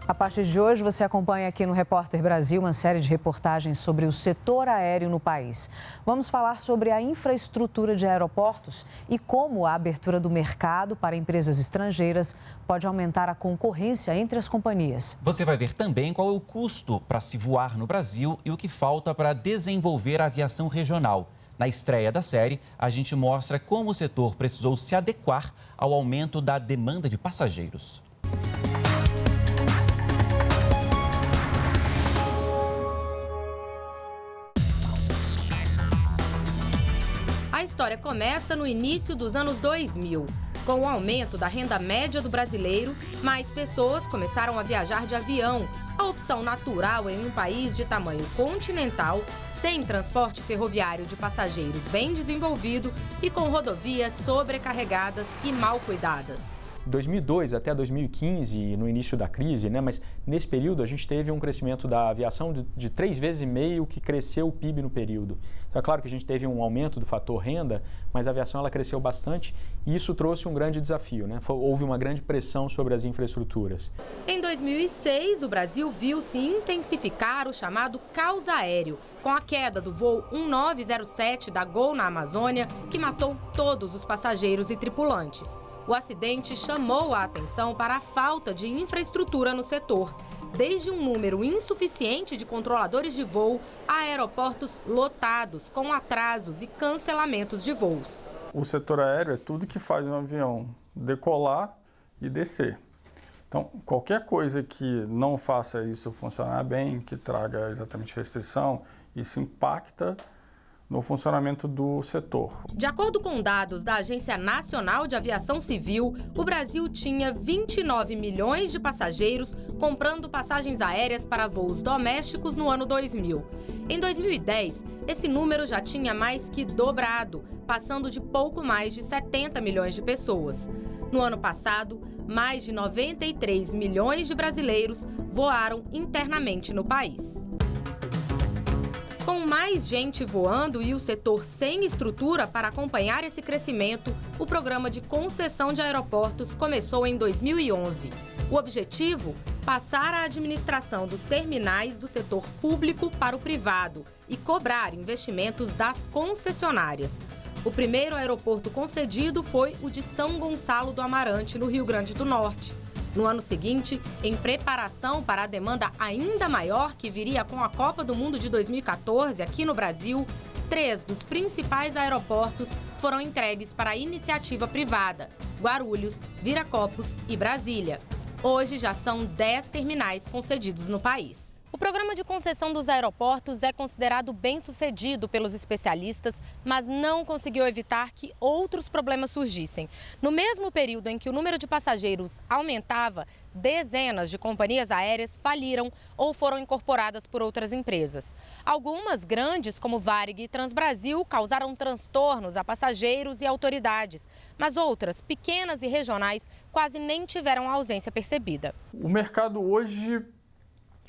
A partir de hoje, você acompanha aqui no Repórter Brasil uma série de reportagens sobre o setor aéreo no país. Vamos falar sobre a infraestrutura de aeroportos e como a abertura do mercado para empresas estrangeiras pode aumentar a concorrência entre as companhias. Você vai ver também qual é o custo para se voar no Brasil e o que falta para desenvolver a aviação regional. Na estreia da série, a gente mostra como o setor precisou se adequar ao aumento da demanda de passageiros. A história começa no início dos anos 2000. Com o aumento da renda média do brasileiro, mais pessoas começaram a viajar de avião. A opção natural em um país de tamanho continental, sem transporte ferroviário de passageiros bem desenvolvido e com rodovias sobrecarregadas e mal cuidadas. 2002 até 2015, no início da crise, mas nesse período a gente teve um crescimento da aviação de 3,5 vezes o que cresceu o PIB no período. Então, é claro que a gente teve um aumento do fator renda, mas a aviação ela cresceu bastante e isso trouxe um grande desafio. Houve uma grande pressão sobre as infraestruturas. Em 2006, o Brasil viu-se intensificar o chamado caos aéreo, com a queda do voo 1907 da Gol na Amazônia, que matou todos os passageiros e tripulantes. O acidente chamou a atenção para a falta de infraestrutura no setor, desde um número insuficiente de controladores de voo a aeroportos lotados, com atrasos e cancelamentos de voos. O setor aéreo é tudo que faz um avião decolar e descer. Então, qualquer coisa que não faça isso funcionar bem, que traga exatamente restrição, isso impacta no funcionamento do setor. De acordo com dados da Agência Nacional de Aviação Civil, o Brasil tinha 29 milhões de passageiros comprando passagens aéreas para voos domésticos no ano 2000. Em 2010, esse número já tinha mais que dobrado, passando de pouco mais de 70 milhões de pessoas. No ano passado, mais de 93 milhões de brasileiros voaram internamente no país. Com mais gente voando e o setor sem estrutura para acompanhar esse crescimento, o programa de concessão de aeroportos começou em 2011. O objetivo? Passar a administração dos terminais do setor público para o privado e cobrar investimentos das concessionárias. O primeiro aeroporto concedido foi o de São Gonçalo do Amarante, no Rio Grande do Norte. No ano seguinte, em preparação para a demanda ainda maior que viria com a Copa do Mundo de 2014 aqui no Brasil, 3 dos principais aeroportos foram entregues para a iniciativa privada: Guarulhos, Viracopos e Brasília. Hoje já são 10 terminais concedidos no país. O programa de concessão dos aeroportos é considerado bem-sucedido pelos especialistas, mas não conseguiu evitar que outros problemas surgissem. No mesmo período em que o número de passageiros aumentava, dezenas de companhias aéreas faliram ou foram incorporadas por outras empresas. Algumas grandes, como Varig e Transbrasil, causaram transtornos a passageiros e autoridades, mas outras, pequenas e regionais, quase nem tiveram a ausência percebida. O mercado hoje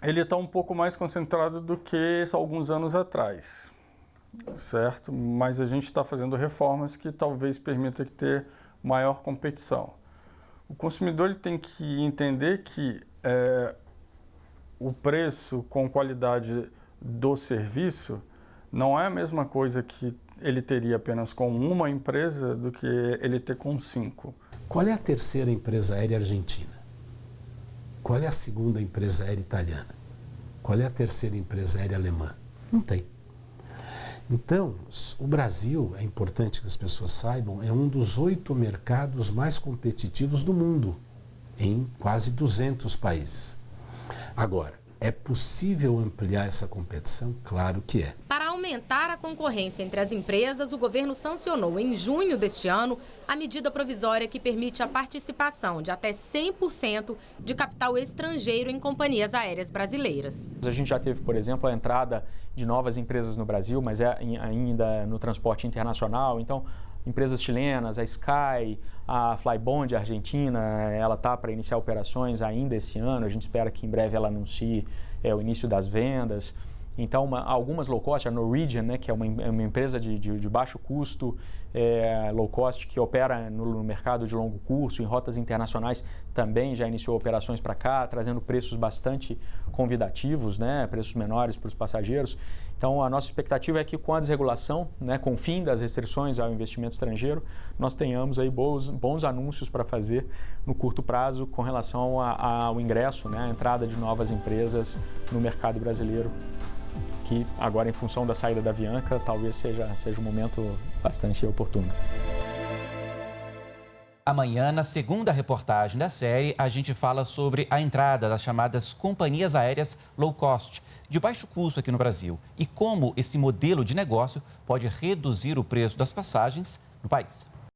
ele está um pouco mais concentrado do que alguns anos atrás, certo? Mas a gente está fazendo reformas que talvez permita ter maior competição. O consumidor ele tem que entender que o preço com qualidade do serviço não é a mesma coisa que ele teria apenas com uma empresa do que ele ter com 5. Qual é a terceira empresa aérea argentina? Qual é a segunda empresa aérea italiana? Qual é a terceira empresa aérea alemã? Não tem. Então, o Brasil, é importante que as pessoas saibam, é um dos 8 mercados mais competitivos do mundo, em quase 200 países. Agora, é possível ampliar essa competição? Claro que é. Para aumentar a concorrência entre as empresas, o governo sancionou em junho deste ano a medida provisória que permite a participação de até 100% de capital estrangeiro em companhias aéreas brasileiras. A gente já teve, por exemplo, a entrada de novas empresas no Brasil, mas ainda no transporte internacional. Então, empresas chilenas, a Sky, a Flybond argentina, ela está para iniciar operações ainda esse ano. A gente espera que em breve ela anuncie o início das vendas. Então, algumas low cost, a Norwegian, né, que é uma empresa de baixo custo, low cost, que opera no mercado de longo curso, em rotas internacionais, também já iniciou operações para cá, trazendo preços bastante convidativos, né, preços menores para os passageiros. Então, a nossa expectativa é que com a desregulação, né, com o fim das restrições ao investimento estrangeiro, nós tenhamos aí bons anúncios para fazer no curto prazo com relação ao ingresso, né, a entrada de novas empresas no mercado brasileiro, que agora, em função da saída da Avianca, talvez seja um momento bastante oportuno. Amanhã, na segunda reportagem da série, a gente fala sobre a entrada das chamadas companhias aéreas low cost, de baixo custo aqui no Brasil, e como esse modelo de negócio pode reduzir o preço das passagens no país.